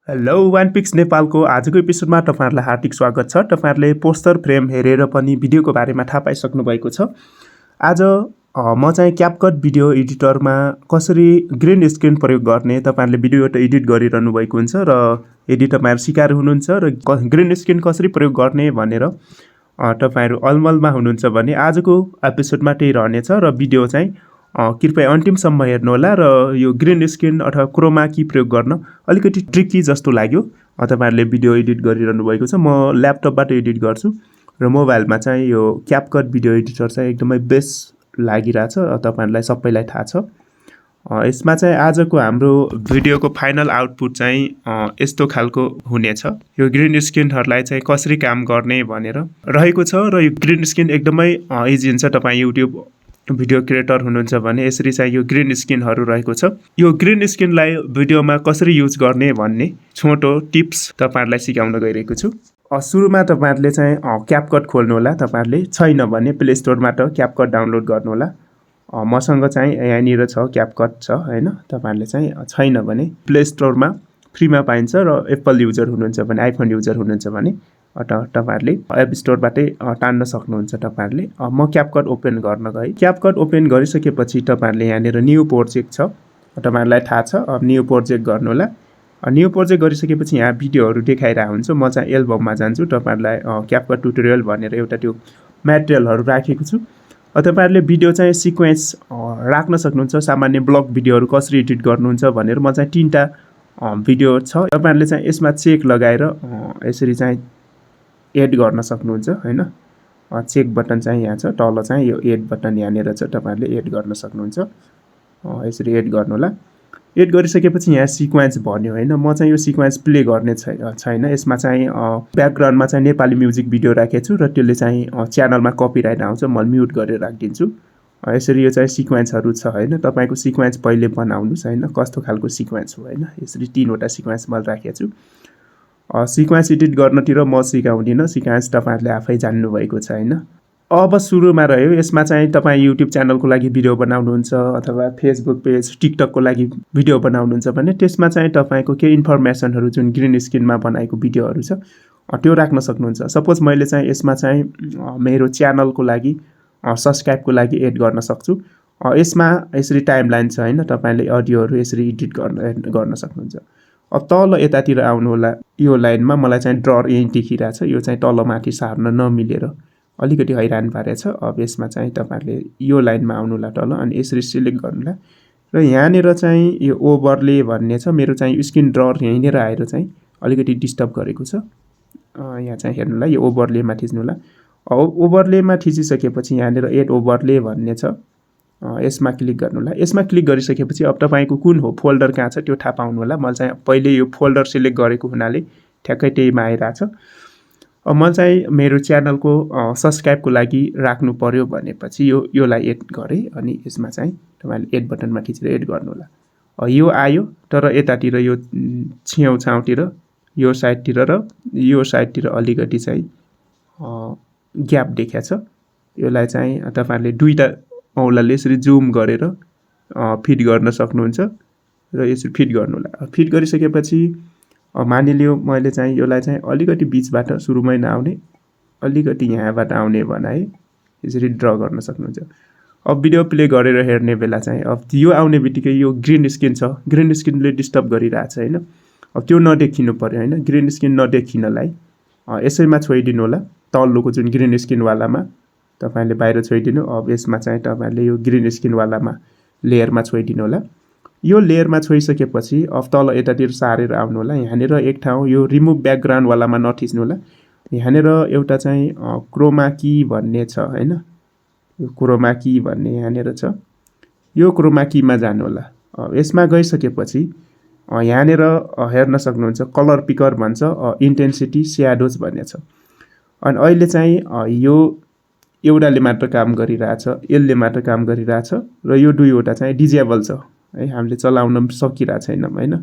Hello OnePix नेपालको आजको एपिसोडमा तपाईहरुलाई हार्दिक स्वागत छ। तपाईहरुले पोस्टर फ्रेम हेरेर पनि भिडियोको बारेमा थाहा पाइसक्नु भएको छ। आज म चाहिँ CapCut भिडियो एडिटरमा कसरी ग्रीन स्क्रिन प्रयोग गर्ने तपाईहरुले भिडियो एडिट गरिरहनु भएको हुन्छ र यदि तपाईहरु सिकार हुनुहुन्छ र ग्रीन स्क्रिन कसरी प्रयोग गर्ने भनेर तपाईहरु अलमलमा हुनुहुन्छ भने आजको एपिसोडमा त्यही रहनेछ र भिडियो चाहिँ कृपया अन्तिमसम्म हेर्नुहोला र यो ग्रीन स्क्रिन अथवा क्रोमा की प्रयोग गर्न अलिकति ट्रिकी जस्तो लाग्यो। तपाईहरुले भिडियो एडिट गरिरहनु भएको छ। म ल्यापटपबाट एडिट गर्छु र मोबाइलमा चाहिँ यो CapCut भिडियो एडिटर चाहिँ एकदमै बेस्ट लागिराछ। तपाईहरुलाई सबैलाई थाहा छ। यसमा चाहिँ आजको हाम्रो भिडियोको फाइनल आउटपुट चाहिँ यस्तो खालको हुनेछ। यो ग्रीन स्क्रिनहरुलाई चाहिँ कसरी काम गर्ने भनेर रहेको छ र यो ग्रीन स्क्रिन एकदमै इजी हुन्छ। तपाई युट्युब भिडियो क्रिएटर हुनुहुन्छ भने यसरी चाहिँ यो ग्रीन स्क्रिनहरु रहेको छ। यो ग्रीन स्क्रिनलाई भिडियोमा कसरी युज गर्ने भन्ने छोटो टिप्स तपाईहरुलाई सिकाउन गइरहेको छु। सुरुमा तपाईहरुले चाहिँ CapCut खोल्नु होला। तपाईहरुले छैन भने प्ले स्टोरबाट CapCut डाउनलोड गर्नु होला। मसँग चाहिँ यहाँनिर छ CapCut छ हैन। तपाईहरुले चाहिँ छैन भने प्ले स्टोरमा फ्रीमा पाइन्छ र एप्पल युजर हुनुहुन्छ भने आइफोन युजर हुनुहुन्छ भने तपाईहरुले एप स्टोरबाटै टान्न सक्नुहुन्छ। तपाईहरुले म CapCut ओपन गर्न गए। CapCut ओपन गरिसकेपछि तपाईहरुले यहाँनिर न्यू प्रोजेक्ट छ। तपाईहरुलाई थाहा छ। अब न्यू प्रोजेक्ट गर्नु होला। न्यू प्रोजेक्ट गरिसकेपछि यहाँ भिडियोहरु देखाइरा हुन्छ। म चाहिँ एल्बममा जान्छु। तपाईहरुलाई CapCut ट्युटोरियल भनेर एउटा त्यो मटेरियलहरु राखेको छु। तपाईहरुले भिडियो चाहिँ सिक्वेन्स राख्न सक्नुहुन्छ। सामान्य ब्लग भिडियोहरु कसरी एडिट गर्नुहुन्छ भनेर म चाहिँ तीनटा भिडियो छ। तपाईहरुले चाहिँ यसमा चेक लगाएर यसरी चाहिँ एड गर्न सक्नुहुन्छ हैन। चेक बटन चाहिँ यहाँ छ। तल चाहिँ यो एड बटन यहाँनिर छ। तपाईहरुले एड गर्न सक्नुहुन्छ। यसरी एड गर्नु होला। एड गरिसकेपछि यहाँ सिक्वेन्स भन्यो हैन। म चाहिँ यो सिक्वेन्स प्ले गर्ने छैन। यसमा चाहिँ ब्याकग्राउन्डमा चाहिँ नेपाली म्युजिक भिडियो राखेको छु र त्यसले चाहिँ च्यानलमा कपिराइट आउँछ। म म्युट गरेर राख्दिन्छु। यसरी यो चाहिँ सिक्वेन्सहरु छ हैन। तपाईको सिक्वेन्स पहिले बनाउनुस् हैन। कस्तो खालको सिक्वेन्स हो हैन। यसरी तीनवटा सिक्वेन्स मैले राखेको छु। सिक्वेन्स एडिट गर्नतिर म सिकाउँदिन। सिक्वेन्स तपाईहरुले आफै जान्नु भएको छ हैन। अब सुरुमा रह्यो यसमा चाहिँ तपाई युट्युब च्यानलको लागि भिडियो बनाउनुहुन्छ अथवा फेसबुक पेज टिकटकको लागि भिडियो बनाउनुहुन्छ भने त्यसमा चाहिँ तपाईको के इन्फर्मेसनहरु जुन ग्रीन स्क्रिनमा बनाएको भिडियोहरु छ त्यो राख्न सक्नुहुन्छ। सपोज मैले चाहिँ यसमा चाहिँ मेरो च्यानलको लागि सब्स्क्राइबको लागि एड गर्न सक्छु। यसमा यसरी टाइमलाइन छ हैन। तपाईले अडियोहरु यसरी एडिट गर्न सक्नुहुन्छ। अब तल यतातिर आउनु होला। यो लाइनमा मलाई चाहिँ ड्रर यही देखिरा छ। यो चाहिँ तल माथि सार्न नमिलेर अलिकति हैरान पारेछ। अब यसमा चाहिँ तपाईहरुले यो लाइनमा आउनु होला तल अनि यसरी सिलेक्ट गर्नु होला र यहाँनिर चाहिँ यो ओभरले भन्ने छ। मेरो चाहिँ स्क्रिन ड्रर यहीँनिर आएर चाहिँ अलिकति डिस्टर्ब गरेको छ। यहाँ चाहिँ हेर्नुलाई यो ओभरलेमा थिच्नु होला। ओभरलेमा थिचिसकेपछि यहाँनिर एड ओभरले भन्ने छ। यसमा क्लिक गर्नु होला। यसमा क्लिक गरिसकेपछि अब तपाईको कुन हो फोल्डर कहाँ छ त्यो थाहा पाउनु होला। मैले चाहिँ पहिले यो फोल्डर सिलेक्ट गरेको हुनाले ठ्याक्कै त्यहीमा आइराछ। अब म चाहिँ मेरो च्यानलको सब्स्क्राइबको लागि राख्नु पर्यो भनेपछि योलाई एड गरे अनि यसमा चाहिँ तपाईले एड बटनमा थिचेर एड गर्नु होला। यो आयो तर यतातिर यो छेउछाउतिर यो साइडतिर र यो साइडतिर अलिकति चाहिँ ग्याप देखिया छ। योलाई चाहिँ तपाईहरुले दुईटा औंलाले यसरी जुम गरेर फिट गर्न सक्नुहुन्छ र यसरी फिट गर्नु होला। फिट गरिसकेपछि मानिलियो मैले चाहिँ योलाई चाहिँ अलिकति बीचबाट सुरुमै नआउने अलिकति यहाँबाट आउने बनाए यसरी ड्रा गर्न सक्नुहुन्छ। अब भिडियो प्ले गरेर हेर्ने बेला चाहिँ अब यो आउने बित्तिकै यो ग्रीन स्क्रिन छ। ग्रीन स्क्रिनले डिस्टर्ब गरिरहेछ हैन। अब त्यो नदेखिनु पर्यो हैन। ग्रीन स्क्रिन नदेखिनलाई यसैमा छोइदिनु होला। तल्लोको जुन ग्रीन स्क्रिन वालामा तपाईले बाहिर छोइदिनु। अब यसमा चाहिँ तपाईले यो ग्रीन स्क्रिन वालामा लेयरमा छोइदिनु होला। यो लेयरमा छोइसकेपछि अब तल यतातिर सारेर आउनु होला। यहाँनिर एक ठाउँ यो रिमुभ ब्याकग्राउन्ड वालामा नथिच्नु होला। यहाँनिर एउटा चाहिँ क्रोमा की भन्ने छ हैन। यो क्रोमा की भन्ने यहाँनिर छ। यो क्रोमा कीमा जानु होला। यसमा गइसकेपछि यहाँनिर हेर्न सक्नुहुन्छ कलर पिकर भन्छ इन्टेन्सिटी स्याडोज भन्ने छ। अनि अहिले चाहिँ यो एउटाले मात्र काम गरिरहेछ। यसले मात्र काम गरिरहेछ र यो दुईवटा चाहिँ डिजेबल छ है। हामीले चलाउन सकिरा छैनौं हैन।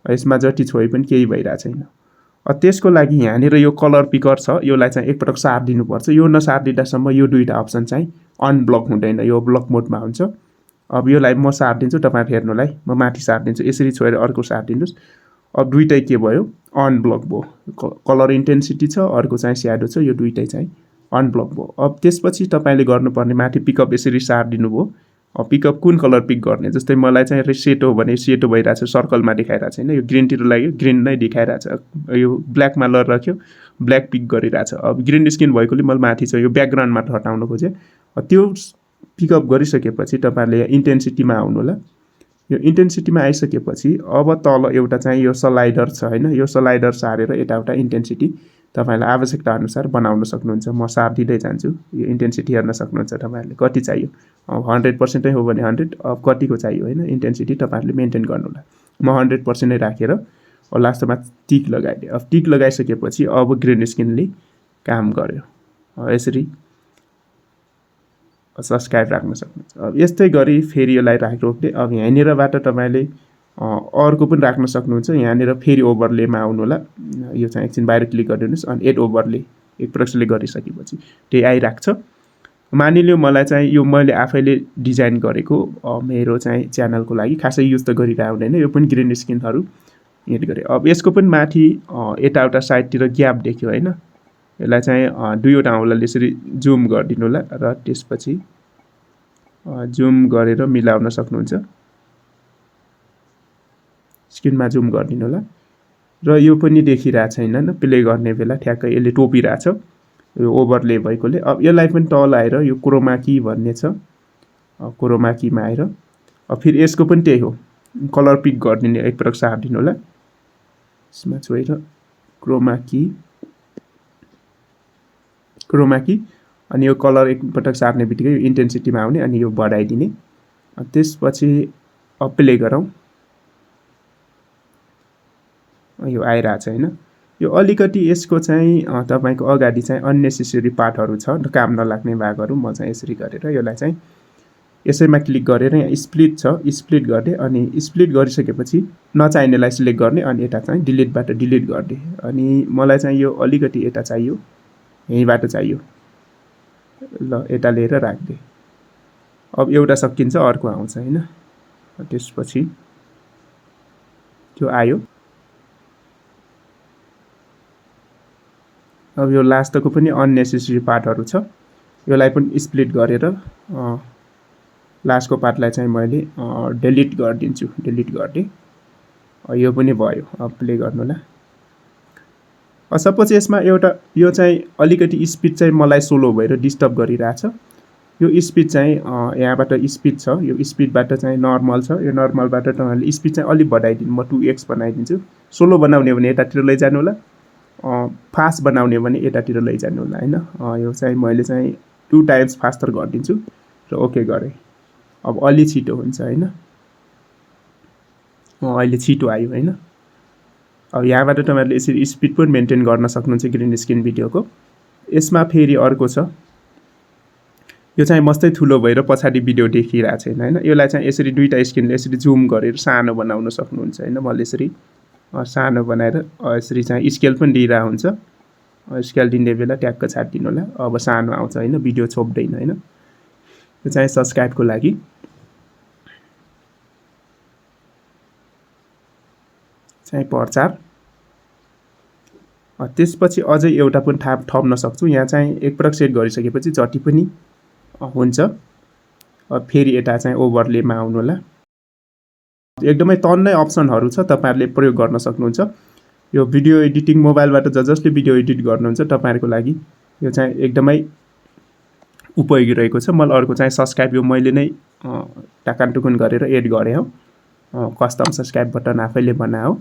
यसमा जति छोए पनि केही भइरा छैन। त्यसको लागि यहाँनिर यो कलर पिकर छ। योलाई चाहिँ एकपटक सार दिनुपर्छ। यो नसार्दिदासम्म यो दुईटा अप्सन चाहिँ अनब्लक हुँदैन। यो ब्लक मोडमा हुन्छ। अब योलाई म सार्दिन्छु। तपाईहरु हेर्नुलाई म माथि सार्दिन्छु। यसरी छोएर अर्को सार्दिनुस्। अब दुईटै के भयो अनब्लक भयो कलर इन्टेन्सिटी छ अर्को चाहिँ स्याडो छ यो दुईटै चाहिँ अनब्लक भयो अब त्यसपछि तपाईले गर्नुपर्ने माथि पिकअप यसरी सार्दिनु भयो पिकअप कुन कलर पिक गर्ने जस्तै मलाई चाहिँ सेतो भने सेतो भइराछ सर्कलमा देखाइराछ हैन यो ग्रीन तिर लाग्यो ग्रीन नै देखाइराछ यो ब्ल्याकमा लर राख्यो ब्ल्याक पिक गरिराछ अब ग्रीन स्किन भएकोले मैले माथि छ यो ब्याकग्राउन्डमा हटाउन खोजे त्यो पिकअप गरिसकेपछि तपाईहरुले इन्टेन्सिटीमा आउनु होला यो इन्टेन्सिटीमा आइसकेपछि अब तल एउटा चाहिँ यो स्लाइडर छ हैन यो स्लाइडर सारेर यताउता इन्टेन्सिटी तपाईहरुले आवश्यकता अनुसार बनाउन सक्नुहुन्छ म सार्दिदै जान्छु यो इन्टेन्सिटी हेर्न सक्नुहुन्छ तपाईहरुले कति चाहियो अब 100% नै हो भने 100 अब कतिको चाहियो हैन इन्टेन्सिटी तपाईहरुले मेन्टेन गर्नु होला म 100% नै राखेर लास्टमा टिक लगाइदिए अब टिक लगाइसकेपछि अब ग्रीन स्किनले काम गर्यो यसरी सब्स्क्राइब राख्न सक्नुहुन्छ अब यस्तै गरी फेरि यसलाई राख्दै अब यहाँनिरबाट तपाईले अर्को पनि राख्न सक्नुहुन्छ यहाँनिर फेरि ओभरलेमा आउनु होला यो चाहिँ एकछिन बाहिर क्लिक गरिदिनुस् अनि एड ओभरले एक प्रकारले गरिसकेपछि त्यही आइराख्छ मानिलियो मलाई चाहिँ यो मैले आफैले डिजाइन गरेको मेरो चाहिँ च्यानलको लागि खासै युज त गरिरा हुँदैन यो पनि ग्रीन स्किनहरु एड गरे अब यसको पनि माथि यताउता साइडतिर ग्याप देख्यो हैन यसलाई चाहिँ दुईवटा औंलाले यसरी जुम गरिदिनु होला र त्यसपछि जुम गरेर मिलाउन सक्नुहुन्छ स्क्रिनमा जुम गरिदिनु होला र यो पनि देखिरा छैन न प्ले गर्ने बेला ठ्याक्कै यसले टोपिराछ यो ओभरले भएकोले अब यसलाई पनि तल आएर यो क्रोमा की भन्ने छ क्रोमा कीमा आएर अब फेरि यसको पनि त्यही हो कलर पिक गरिदिने एक प्रकार सार्दिनु होला यसमा छोएर क्रोमा की अनि यो कलर एक पटक सार्ने बित्तिकै यो इन्टेन्सिटीमा आउने अनि यो बढाइदिने त्यसपछि प्ले गरौँ यो आइराछ हैन यो अलिकति यसको चाहिँ तपाईको अगाडि चाहिँ अननेसेसरी पार्टहरु छ काम नलाग्ने भागहरु म चाहिँ यसरी गरेर यसलाई चाहिँ यसैमा क्लिक गरेर यहाँ स्प्लिट छ स्प्लिट गर्दै अनि स्प्लिट गरिसकेपछि नचाहिनेलाई सिलेक्ट गर्ने अनि यता चाहिँ डिलिटबाट डिलिट गर्दै अनि मलाई चाहिँ यो अलिकति यता चाहियो यहीबाट चाहियो ल यता लिएर राख्दै अब एउटा सकिन्छ अर्को आउँछ हैन त्यसपछि त्यो आयो अब यो लास्टको पनि अननेसेसरी पार्टहरु छ यसलाई पनि स्प्लिट गरेर लास्टको पार्टलाई चाहिँ मैले डिलिट गर्दिन्छु डिलिट गर्दै यो पनि भयो अब प्ले गर्नुला सपोज यसमा एउटा यो चाहिँ अलिकति स्पिड चाहिँ मलाई स्लो भएर डिस्टर्ब गरिराछ यो स्पिड चाहिँ यहाँबाट स्पिड छ यो स्पिडबाट चाहिँ नर्मल छ यो नर्मलबाट तपाईहरुले स्पिड चाहिँ अलि बढाइदिनु म 2x बनाइदिन्छु स्लो बनाउने भने यतातिर लैजानु होला फास्ट बनाउने भने यतातिर लैजानु होला हैन यो चाहिँ मैले चाहिँ 2 टाइम्स फास्टर गर्दिन्छु र ओके गरे अब अलि छिटो हुन्छ हैन अहिले छिटो आयो हैन अब यहाँबाट तपाईहरुले यसरी स्पिड पनि मेन्टेन गर्न सक्नुहुन्छ ग्रीन स्क्रिन भिडियोको यसमा फेरि अर्को छ यो चाहिँ मस्तै ठुलो भएर पछाडी भिडियो देखिरा छैन हैन यसलाई चाहिँ यसरी दुईटा स्क्रिनले यसरी जुम गरेर सानो बनाउन सक्नुहुन्छ हैन मैले यसरी सानो बनाएर यसरी चाहिँ स्केल पनि दिइरा हुन्छ स्केल दिने बेला ट्याक्क छाड्दिनु होला अब सानो आउँछ हैन भिडियो छोप्दैन हैन यो चाहिँ सब्स्क्राइबको लागि चाहिँ प्रचार त्यसपछि अझै एउटा पनि थप्न सक्छु यहाँ चाहिँ एक प्रकार सेट गरिसकेपछि जति पनि हुन्छ अब फेरि यता चाहिँ ओभरलेमा आउनु होला एकदमै तन्नै अप्सनहरु छ तपाईहरुले प्रयोग गर्न सक्नुहुन्छ यो भिडियो एडिटिङ मोबाइलबाट जसले भिडियो एडिट गर्नुहुन्छ तपाईहरुको लागि यो चाहिँ एकदमै उपयोगी रहेको छ मलाई अर्को चाहिँ सब्स्क्राइब यो मैले नै टाकाटुकुन गरेर एड गरे हो कस्टम सब्स्क्राइब बटन आफैले बनाओ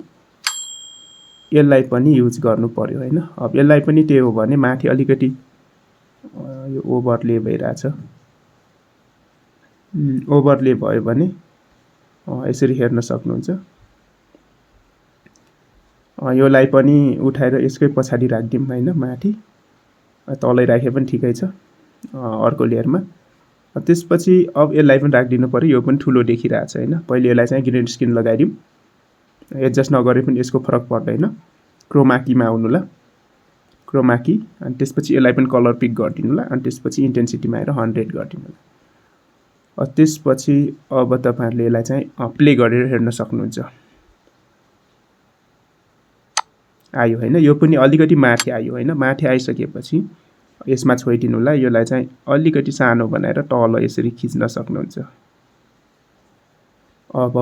यसलाई पनि युज गर्नु पर्यो हैन अब यसलाई पनि त्यही हो भने माथि अलिकति यो ओभरले भइराछ ओभरले भयो भने यसरी हेर्न सक्नुहुन्छ योलाई पनि उठाएर यसकै पछाडी राख्दिम हैन माथि तलै राखे पनि ठिकै छ अर्को लेयरमा त्यसपछि अब यसलाई पनि राख्दिनु पर्यो यो पनि ठुलो देखिराछ हैन पहिले यसलाई चाहिँ ग्रीन स्क्रिन लगाइदिम एडजस्ट नगरे पनि यसको फरक पर्दैन क्रोमा कीमा आउनु ल क्रोमा की अनि त्यसपछि यसलाई पनि कलर पिक गर्दिनु ल अनि त्यसपछि इन्टेन्सिटीमा आएर 100 गर्दिनु ल त्यसपछि अब तपाईहरुले यसलाई चाहिँ प्ले गरेर हेर्न सक्नुहुन्छ आयो हैन। यो पनि अलिकति माथि आयो हैन। माथि आइसकेपछि यसमा छोइदिनु होला। यसलाई चाहिँ अलिकति सानो बनाएर तल यसरी खिच्न सक्नुहुन्छ। अब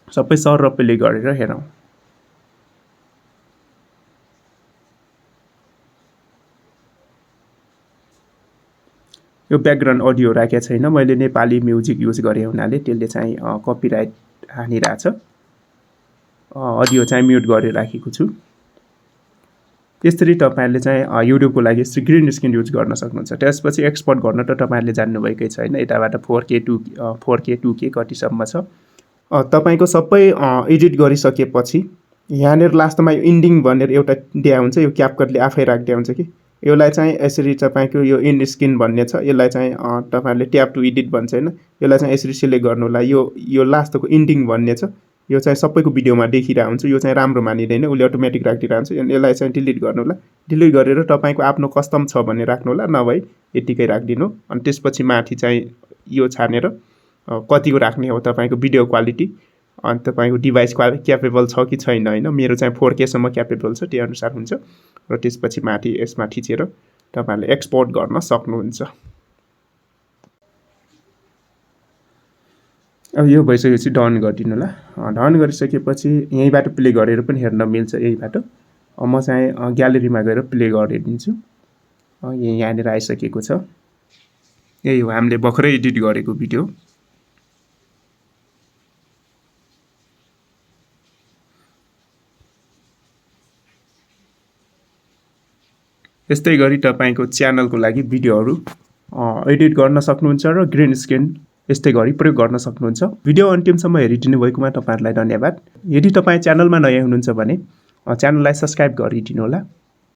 सबै सरर प्ले गरेर हेरौँ। यो ब्याकग्राउन्ड अडियो राखेको छैन मैले, नेपाली म्युजिक युज गरे हुनाले त्यसले चाहिँ कपिराइट हानिरहेछ। अडियो चाहिँ म्युट गरेर राखेको छु। यसरी तपाईहरुले चाहिँ युट्युबको लागि यसरी ग्रीन स्क्रिन युज गर्न सक्नुहुन्छ। त्यसपछि एक्सपोर्ट गर्न त तपाईहरुले जान्नुभएकै छैन। यताबाट 4K 2K कतिसम्म छ। तपाईको सबै एडिट गरिसकेपछि यहाँनिर लास्टमा यो इन्डिङ भनेर एउटा दिया हुन्छ। यो क्यापकटले आफै राख्दिया हुन्छ कि यसलाई चाहिँ यसरी तपाईको यो इन्ड स्क्रिन भन्ने छ। यसलाई चाहिँ तपाईहरुले ट्याब टु एडिट भन्छ हैन। यसलाई चाहिँ यसरी सिलेक्ट गर्नु होला। यो लास्टको इन्डिङ भन्ने छ। यो चाहिँ सबैको भिडियोमा देखिरा हुन्छ। यो चाहिँ राम्रो मानिदैन, उले अटोमेटिक राखिदिरा हुन्छ। यसलाई चाहिँ डिलिट गर्नु होला। डिलिट गरेर तपाईको आफ्नो कस्टम छ भने राख्नु होला, नभए यतिकै राख्दिनु। अनि त्यसपछि माथि चाहिँ यो छानेर कतिको राख्ने हो तपाईको भिडियो क्वालिटी अनि तपाईको डिभाइस क्यापेबल छ कि छैन हैन। मेरो चाहिँ 4K सम्म क्यापेबल छ, त्यो अनुसार हुन्छ। र त्यसपछि माथि यसमा थिचेर तपाईहरुले एक्सपोर्ट गर्न सक्नुहुन्छ। अब यो भइसकेपछि डन गरिदिनु होला। डन गरिसकेपछि यहीबाट प्ले गरेर पनि हेर्न मिल्छ यहीबाट। म चाहिँ ग्यालेरीमा गएर प्ले गरिदिन्छु। यहाँनिर आइसकेको छ। यही हो हामीले भर्खरै एडिट गरेको भिडियो। यस्तै गरी तपाईको च्यानलको लागि भिडियोहरु एडिट गर्न सक्नुहुन्छ र ग्रीन स्क्रिन यस्तै गरी प्रयोग गर्न सक्नुहुन्छ। भिडियो अन्तिमसम्म हेरिदिनु भएकोमा तपाईहरुलाई धन्यवाद। यदि तपाई च्यानलमा नयाँ हुनुहुन्छ भने च्यानललाई सब्स्क्राइब गरिदिनु होला।